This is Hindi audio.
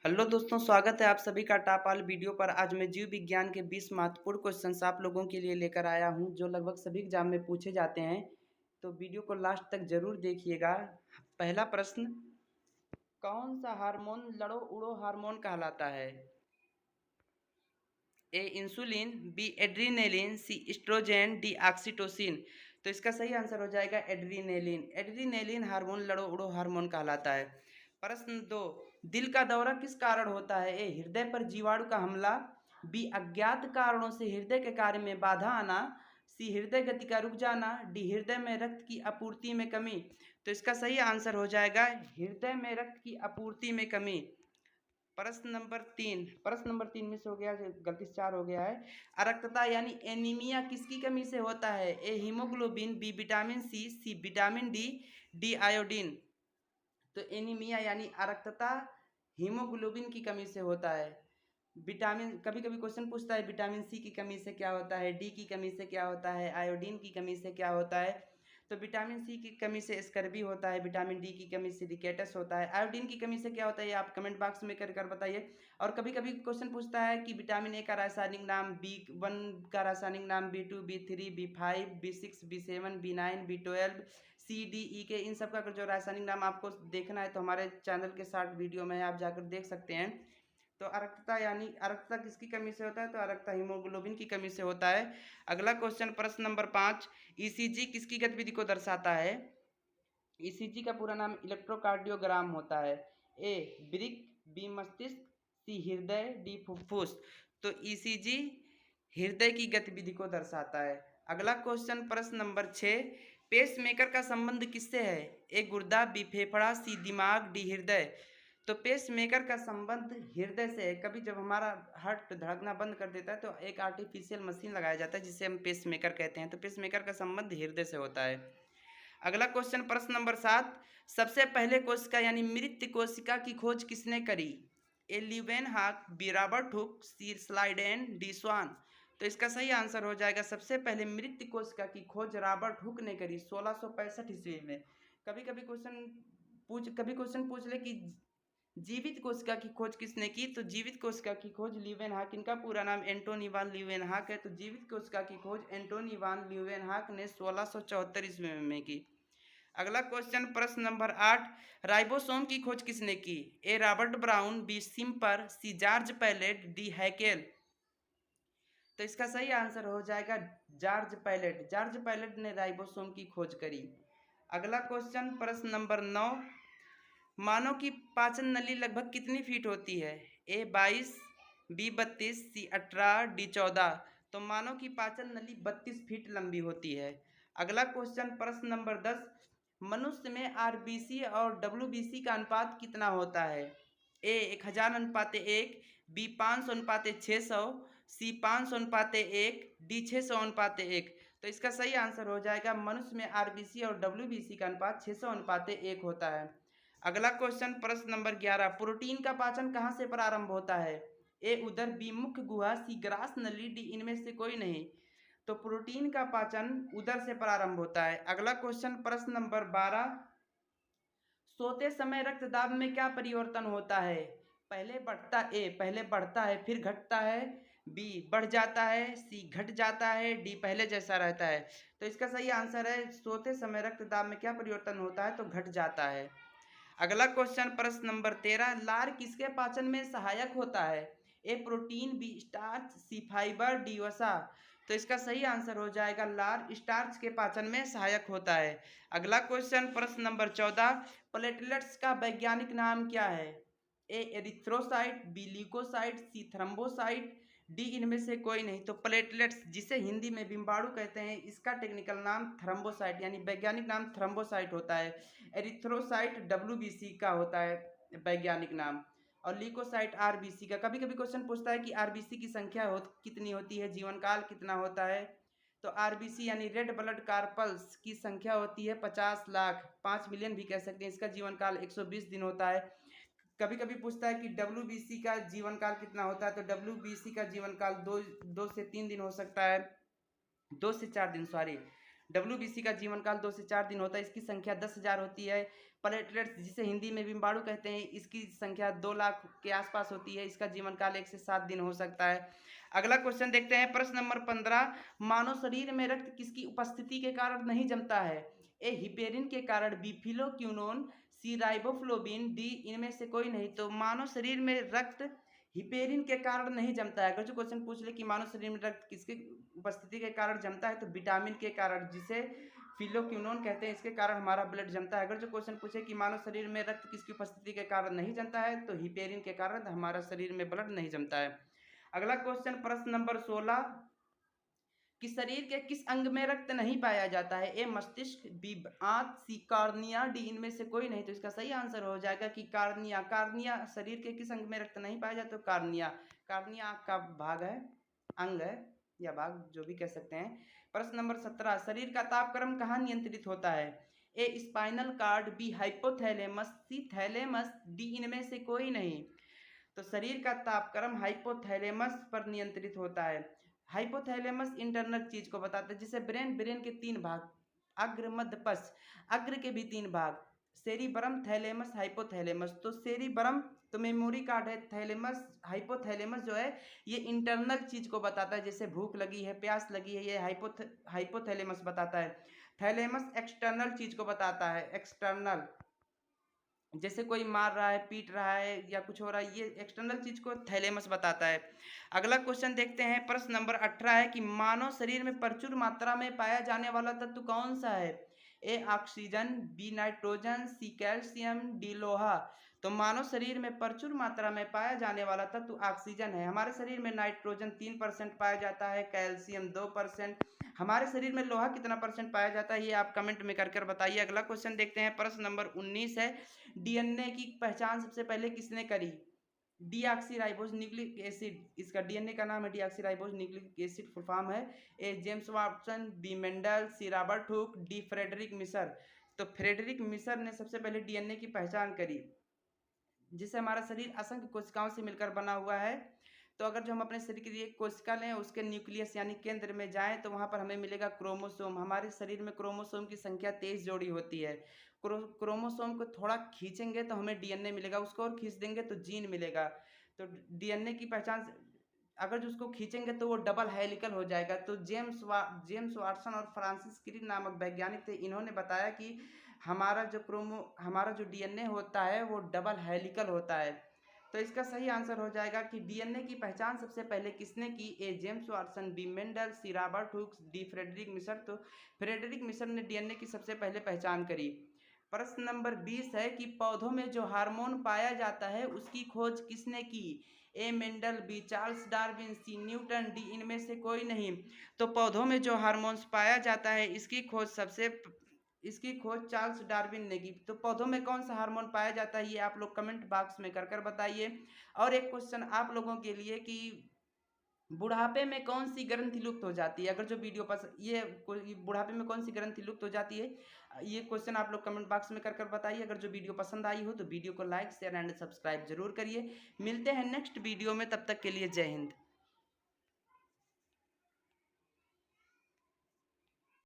हेलो दोस्तों, स्वागत है आप सभी का टापाल वीडियो पर। आज मैं जीव विज्ञान के 20 महत्वपूर्ण क्वेश्चन आप लोगों के लिए लेकर आया हूं, जो लगभग सभी एग्जाम में पूछे जाते हैं। तो वीडियो को लास्ट तक जरूर देखिएगा। पहला प्रश्न, कौन सा हार्मोन लड़ो उड़ो हार्मोन कहलाता है? ए इंसुलिन, बी एड्रीनेलिन, सी एस्ट्रोजन, डी ऑक्सीटोसिन। तो इसका सही आंसर हो जाएगा एड्रीनेलिन। एड्रीनेलिन हार्मोन लड़ो उड़ो हार्मोन कहलाता है। प्रश्न दो, दिल का दौरा किस कारण होता है? ए हृदय पर जीवाणु का हमला, बी अज्ञात कारणों से हृदय के कार्य में बाधा आना, सी हृदय गति का रुक जाना, डी हृदय में रक्त की आपूर्ति में कमी। तो इसका सही आंसर हो जाएगा हृदय में रक्त की आपूर्ति में कमी। प्रश्न नंबर 3 मिस हो गया, गलती से 4 हो गया है। अरक्तता यानी एनीमिया किसकी कमी से होता है? A haemoglobin, B vitamin C, C vitamin D, D iodine. तो एनीमिया यानी अरक्तता हीमोग्लोबिन की कमी से होता है। विटामिन, कभी कभी क्वेश्चन पूछता है विटामिन सी की कमी से क्या होता है, डी की कमी से क्या होता है, आयोडीन की कमी से क्या होता है। तो विटामिन सी की कमी से स्कर्वी होता है, विटामिन डी की कमी से रिकेटस होता है, आयोडीन की कमी से क्या होता है ये आप कमेंट बॉक्स में कर कर बताइए। और कभी कभी क्वेश्चन पूछता है कि विटामिन ए का रासायनिक नाम, बी 1 का रासायनिक नाम, B 2, B 3, B 5, B 6, B 7, B 9, B 12, C D E के, इन सब का जो रासायनिक नाम आपको देखना है तो हमारे चैनल के साथ वीडियो में आप जाकर देख सकते हैं। तो अरक्तता यानी अरक्तता किसकी कमी से होता है? तो अरक्तता हीमोग्लोबिन की कमी से होता है। अगला क्वेश्चन, प्रश्न नंबर 5, ईसीजी किसकी गतिविधि को दर्शाता है? ईसीजी का पूरा नाम इलेक्ट्रोकार्डियोग्राम होता है। ए वृक्क, बी मस्तिष्क, सी हृदय, डी फुफ्फुस। तो ईसीजी हृदय की गतिविधि को दर्शाता है। अगला क्वेश्चन, प्रश्न नंबर 6, पेसमेकर का संबंध किससे है? ए गुर्दा, बी फेफड़ा, सी दिमाग, डी हृदय। तो पेसमेकर का संबंध हृदय से है। कभी जब हमारा हार्ट धड़कना बंद कर देता है तो एक आर्टिफिशियल मशीन लगाया जाता है जिसे हम पेसमेकर कहते हैं। तो पेसमेकर का संबंध हृदय से होता है। अगला क्वेश्चन, प्रश्न नंबर 7, सबसे पहले कोशिका यानी मृत कोशिका की खोज किसने करी? ए ल्यूवेनहॉक, बी रॉबर्ट हुक, सी स्लाइडेन, डी स्वान। तो इसका सही आंसर हो जाएगा सबसे पहले मृत कोशिका की खोज रॉबर्ट हुक ने करी 1665 ईस्वी में। कभी क्वेश्चन पूछ ले कि जीवित कोशिका की खोज किसने की? तो जीवित कोशिका की खोज ल्यूवेनहॉक, इनका पूरा नाम एंटोनी वान ल्यूवेनहॉक है। तो जीवित कोशिका की खोज एंटोनी वान ल्यूवेनहॉक ने 1674 ईस्वी में की। अगला क्वेश्चन, प्रश्न नंबर 8, राइबोसोम की खोज किसने की? ए Robert brown, B simper, C George palette, D Hückel. तो इसका सही आंसर हो जाएगा जॉर्ज पैलेट। जॉर्ज पैलेट ने राइबोसोम की खोज करी। अगला क्वेश्चन, प्रश्न नंबर 9, मानव की पाचन नली लगभग कितनी फीट होती है? ए 22, बी 32, सी 18, डी 14। तो मानव की पाचन नली 32 फीट लंबी होती है। अगला क्वेश्चन, प्रश्न नंबर 10, मनुष्य में आरबीसी और डब्ल्यूबीसी का अनुपात कितना होता है? ए 1000 अनुपाते 1, बी 500 अनुपाते 600, सी 500 अनुपाते 1, डी 600 अनुपाते 1। तो इसका सही आंसर हो जाएगा मनुष्य में आरबीसी और डब्ल्यूबीसी का अनुपात 600 अनुपाते 1 होता है। अगला क्वेश्चन, प्रश्न नंबर 11, प्रोटीन का पाचन कहाँ से प्रारंभ होता है? ए उदर, बी मुख्य गुहा, सी ग्रास नली, डी इनमें से कोई नहीं। तो प्रोटीन का पाचन उदर से प्रारंभ होता है। अगला क्वेश्चन, प्रश्न नंबर 12, सोते समय रक्तदाब में क्या परिवर्तन होता है? पहले बढ़ता है फिर घटता है, बी बढ़ जाता है, सी घट जाता है, डी पहले जैसा रहता है। तो इसका सही आंसर है सोते समय रक्तदाब में क्या परिवर्तन होता है? तो घट जाता है। अगला क्वेश्चन, प्रश्न नंबर 13, लार किसके पाचन में सहायक होता है? A protein, B starch, C fibre, D वसा। तो इसका सही आंसर हो जाएगा लार स्टार्च के पाचन में सहायक होता है। अगला क्वेश्चन, प्रश्न नंबर 14, प्लेटलेट्स का वैज्ञानिक नाम क्या है? ए एरिथ्रोसाइट, बी ल्यूकोसाइट, सी थ्रम्बोसाइट, डी इनमें से कोई नहीं। तो प्लेटलेट्स, जिसे हिंदी में बिम्बाणु कहते हैं, इसका टेक्निकल नाम थ्रम्बोसाइट यानी वैज्ञानिक नाम थ्रम्बोसाइट होता है। एरिथ्रोसाइट डब्ल्यूबीसी का होता है वैज्ञानिक नाम, और ल्यूकोसाइट आरबीसी का। कभी कभी क्वेश्चन पूछता है कि आरबीसी की संख्या कितनी होती है, जीवन काल कितना होता है? तो आरबीसी यानी रेड ब्लड कार्पल्स की संख्या होती है 50 लाख, 5 मिलियन भी कह सकते हैं। इसका जीवन काल 120 दिन होता है। कभी कभी पूछता है कि डब्ल्यूबीसी का जीवन काल कितना होता है? तो डब्ल्यूबीसी का जीवन काल 2 से 3 दिन हो सकता है, 2 से 4 दिन, सॉरी। डब्ल्यूबीसी का जीवन काल 2 से 4 दिन होता है। इसकी संख्या 10,000 होती है। प्लेटलेट्स जिसे हिंदी में बिम्बाणु कहते हैं, इसकी संख्या 2 लाख के आसपास होती है। इसका जीवन काल 1 से 7 दिन हो सकता है। अगला क्वेश्चन देखते हैं, प्रश्न नंबर 15, मानव शरीर में रक्त किसकी उपस्थिति के कारण नहीं जमता है? ए हिपेरिन के कारण, बी फिलोक्विनोन, सी राइबोफ्लोबिन, डी इनमें से कोई नहीं। तो मानव शरीर में रक्त हिपेरिन के कारण नहीं जमता है। अगर जो क्वेश्चन पूछ ले कि मानव शरीर में रक्त किसकी उपस्थिति के कारण जमता है, तो विटामिन के कारण, जिसे फिलोक्विनोन कहते हैं, इसके कारण हमारा ब्लड जमता है। अगर जो क्वेश्चन पूछे कि मानव शरीर में रक्त किसकी उपस्थिति के कारण नहीं जमता है, तो हिपेरिन के कारण हमारा शरीर में ब्लड नहीं जमता है। अगला क्वेश्चन प्रश्न नंबर 16, कि शरीर के किस अंग में रक्त नहीं पाया जाता है? ए मस्तिष्क, बी आंत, सी कार्निया, डी इनमें से कोई नहीं। तो इसका सही आंसर हो जाएगा कि कार्निया। कार्निया शरीर के किस अंग में रक्त नहीं पाया जाता? तो कार्निया। कार्निया आंख का भाग है, अंग है या भाग, जो भी कह सकते हैं। प्रश्न नंबर 17, शरीर का तापक्रम कहाँ नियंत्रित होता है? ए स्पाइनल कार्ड, बी हाइपोथैलेमस, सी थैलेमस, डी इनमें से कोई नहीं। तो शरीर का तापक्रम हाइपोथैलेमस पर नियंत्रित होता है। हाइपोथैलेमस इंटरनल चीज को बताता है, जिसे ब्रेन के 3 भाग, अग्र, मध्य, पश्च, अग्र के भी 3 भाग, सेरिबरम, थैलेमस, हाइपोथैलेमस। तो सेरिबरम तो मेमोरी कार्ड है, थैलेमस, हाइपोथैलेमस जो है ये इंटरनल चीज को बताता है, जैसे भूख लगी है, प्यास लगी है, ये हाइपोथैलेमस बताता है। थैलेमस एक्सटर्नल चीज को बताता है, एक्सटर्नल, जैसे कोई मार रहा है, पीट रहा है या कुछ हो रहा है, ये एक्सटर्नल चीज को थैलेमस बताता है। अगला क्वेश्चन देखते हैं, प्रश्न नंबर 18 है कि मानव शरीर में प्रचुर मात्रा में पाया जाने वाला तत्व कौन सा है? A oxygen, B nitrogen, C calcium, D लोहा। तो मानव शरीर में प्रचुर मात्रा में पाया जाने वाला तत्व ऑक्सीजन है। हमारे शरीर में नाइट्रोजन 3% पाया जाता है, कैल्शियम 2%। हमारे शरीर में लोहा कितना परसेंट पाया जाता है, ये आप कमेंट में कर बताइए। अगला क्वेश्चन देखते हैं, प्रश्न नंबर 19 है, डीएनए की पहचान सबसे पहले किसने करी? डीऑक्सीराइबोज न्यूक्लिक एसिड, इसका डीएनए का नाम है deoxyribose nucleic acid, full form है। A James Watson, B Mendel, C Robert Hooke, D Friedrich Miescher. तो फ्रेडरिक मिशर ने सबसे पहले डीएनए की पहचान करी, जिससे हमारा शरीर असंख्य कोशिकाओं से मिलकर बना हुआ है। तो अगर जो हम अपने शरीर की एक कोशिका लें, उसके न्यूक्लियस यानी केंद्र में जाएं, तो वहां पर हमें मिलेगा क्रोमोसोम। हमारे शरीर में क्रोमोसोम की संख्या 23 जोड़ी होती है। क्रोमोसोम को थोड़ा खींचेंगे तो हमें डीएनए मिलेगा, उसको और खींच देंगे तो जीन मिलेगा। तो डीएनए की पहचान, अगर जो उसको खींचेंगे तो वो डबल हेलिकल हो जाएगा। तो जेम्स वाटसन और फ्रांसिस क्रिक नामक वैज्ञानिक थे, इन्होंने बताया कि हमारा जो डीएनए होता है वो डबल हेलिकल होता है। तो इसका सही आंसर हो जाएगा कि डीएनए की पहचान सबसे पहले किसने की? A James Watson, B Mendel, C Robert Hooke, D Friedrich Miescher. तो फ्रेडरिक मिशर ने डीएनए की सबसे पहले पहचान करी। प्रश्न नंबर 20 है कि पौधों में जो हार्मोन पाया जाता है उसकी खोज किसने की? ए मेंडल, बी चार्ल्स डार्विन, सी न्यूटन, डी इनमें से कोई नहीं। तो पौधों में जो हार्मोन्स पाया जाता है इसकी खोज चार्ल्स डार्विन ने की। तो पौधों में कौन सा हार्मोन पाया जाता है, ये आप लोग कमेंट बॉक्स में कर बताइए। और एक क्वेश्चन आप लोगों के लिए कि बुढ़ापे में कौन सी ग्रंथि लुप्त हो जाती है? अगर जो वीडियो बुढ़ापे में कौन सी ग्रंथि लुप्त हो जाती है, ये क्वेश्चन आप लोग कमेंट बॉक्स में कर बताइए। अगर जो वीडियो पसंद आई हो तो वीडियो को लाइक, शेयर एंड सब्सक्राइब जरूर करिए। मिलते हैं नेक्स्ट वीडियो में, तब तक के लिए जय हिंद।